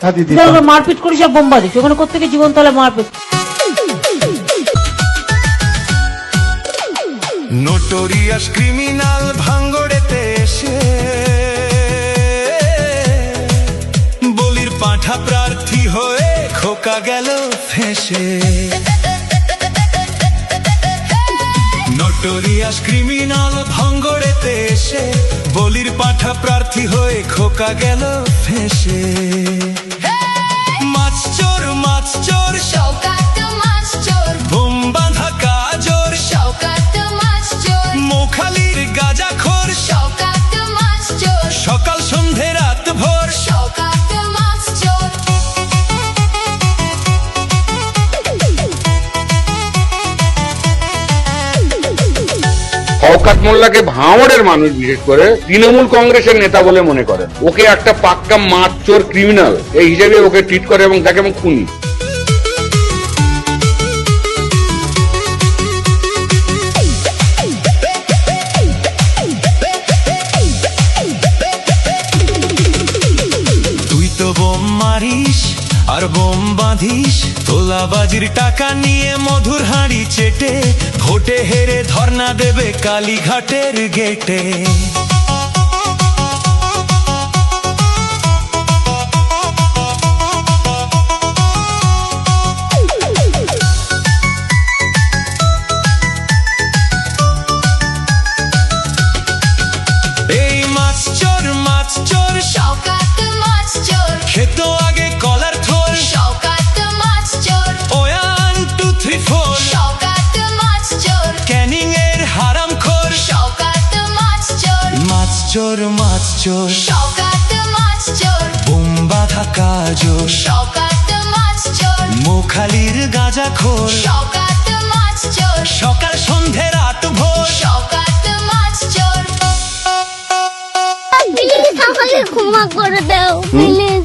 মারপিট করিস আর বোম্বা দিস, ওখানে কোথেকে জীবন তাহলে মারপিট। নোটোরিয়াস ক্রিমিনাল ভাঙ্গড়েতে এসে বলির পাঁঠা প্রার্থী হয়ে খোকা গেল ফেঁসে। নোটোরিয়াস ক্রিমিনাল ভাঙ্গড়েতে এসে বলির পাঁঠা প্রার্থী হয়ে খোকা গেল ফেঁসে। মাছ চোর মাছ চোর শওকাত মাছ চোর, বোম বাঁধা কাজোর শওকাত মাছ চোর, মোখালির গাঁজাখোর শওকাত মাছ চোর, সকাল সন্ধে রাত ভোর শওকাত মাছ চোর। শওকত মোল্লাকে ভাঙড়ের মানুষ বিশেষ করে তৃণমূল কংগ্রেসের নেতা বলে মনে করেন। ওকে একটা পাক্কা মাছ চোর ক্রিমিনাল এই হিসেবে ওকে ট্রিট করে এবং তাকে খুনি। তুই তো বোম মারিস আর বোম বাঁধিস, তোলাবাজির টাকা নিয়ে মধুর হাঁড়ি চেটে ভোটে হেরে ধর্ণা দেবে কালীঘাটের গেটে। এই মাছ চোর শওকাত মাছ চোর, খেত আগে কলার থোল, শওকাত মাছ চোর, 1 2 3 4 শওকাত মাছ চোর, ক্যানিং এর হারাম খোর। শওকাত মাছ চোর, মাছ চোর শওকাত মাছ চোর, বোম বাঁধা কাজোর শওকাত মাছ চোর, মোখালির গাঁজাখোর শওকাত মাছ চোর, সকাল সন্ধে রাত ভোর শওকাত মাছ চোর। প্লিজ আমাকে ক্ষমা করে দাও, প্লিজ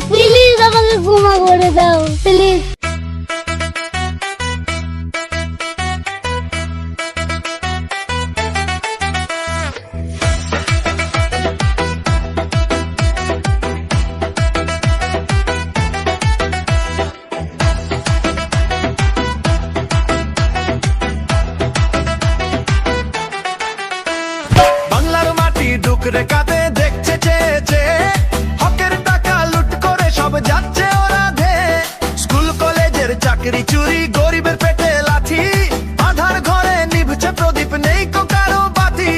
প্লিজ আমাকে ক্ষমা করে দাও প্লিজ। বাংলার মাটি ডুকরে কাঁদে দেখছে চেয়েছে, হকের টাকা লুট করে সব যাচ্ছে ওরা ধে। স্কুল কলেজের চাকরি চুরি, গরিবের পেটে লাথি, আধার ঘরে নিভছে প্রদীপ, নেই কো কারো বাতি।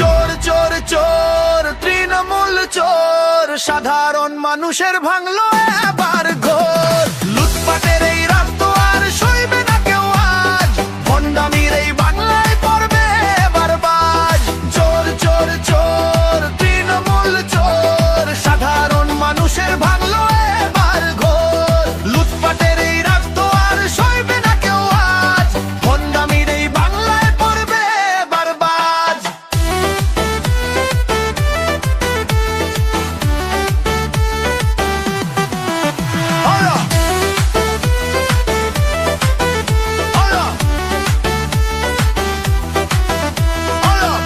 চোর চোর চোর তৃণমূল চোর, সাধারণ মানুষের ভাঙলো এবার ঘোর। লুটপাটের এই রাত তো আর সইবে না কেউ আজ, ভণ্ডামির এই বাংলায় পড়বে এবার বাজ। চোর চোর চোর তৃণমূল চোর, সাধারণ মানুষের ভাঙলো এবার ঘোর। লুটপাটের এই রাত তো আর সইবে না কেউ আজ, ভণ্ডামির এই বাংলায় পড়বে এবার বাজ।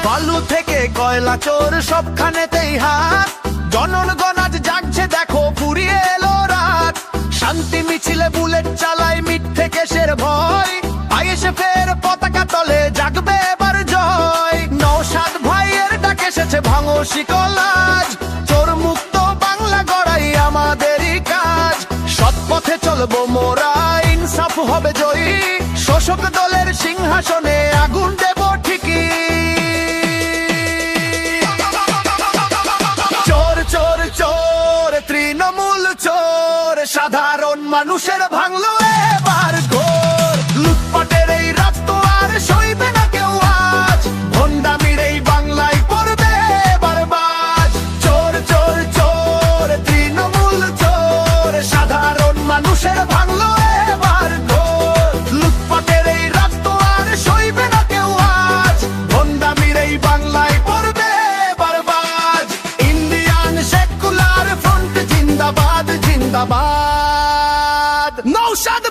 বালু থেকে কয়লা চোর সবখানেতেই হাত, জনগণ আজ জাগছে দেখো ফুরিয়ে এলো রাত। শান্তি মিছিলে বুলেট চালায় মিথ্যে কেসের ভয়, আইএসএ ফের পতাকা তলে জাগবে এবার জয়। নওশাদ ভাইয়ের ডাক এসেছে ভাঙো শিকল আজ, চোর মুক্ত বাংলা গড়াই আমাদেরই কাজ। সৎ পথে চলবো মোরা, ইনসাফ হবে জয়ী, শোষক দলের সিংহাসনে আগুন দেব ঠিকই। চোর চোর চোর তৃণমূল চোর, সাধারণ মানুষের ভাঙলো এবার ঘোর। লুটপাটের এই রাত তো আর সইবে না কেউ আজ, ভণ্ডামির এই বাংলায় পড়বে এবার বাজ। চোর চোর চোর তৃণমূল চোর, সাধারণ মানুষের ভাঙলো এবার ঘোর। লুটপাটের এই রাত তো আর সইবে না কেউ আজ, ভণ্ডামির এই বাংলায় পড়বে এবার বাজ। ইন্ডিয়ান সেকুলার ফ্রন্ট জিন্দাবাদ জিন্দাবাদ, নওশাদ